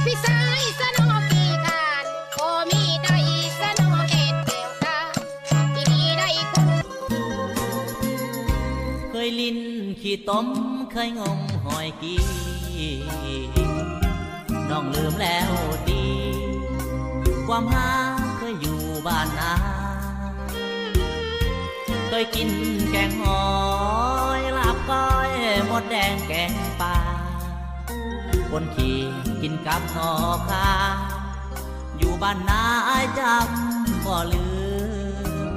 พี่สายสนอกี่การโอมีได้สนอเอ็ดเดียวตาที่มีได้คุณเคยลิ้นขี้ต้มเคยงมหอยกีน้องลืมแล้วดีความหาเคยอยู่บ้านนาเคยกินแกงหอยลาบก้อยหมดแดงแกงปลาคนขี่กินกับหอคาอยู่บ้านนาจำบ่ลืม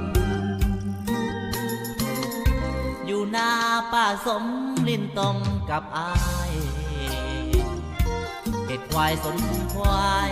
อยู่หน้าป้าสมลิ้นต้มกับอายเห็ดควายสนควาย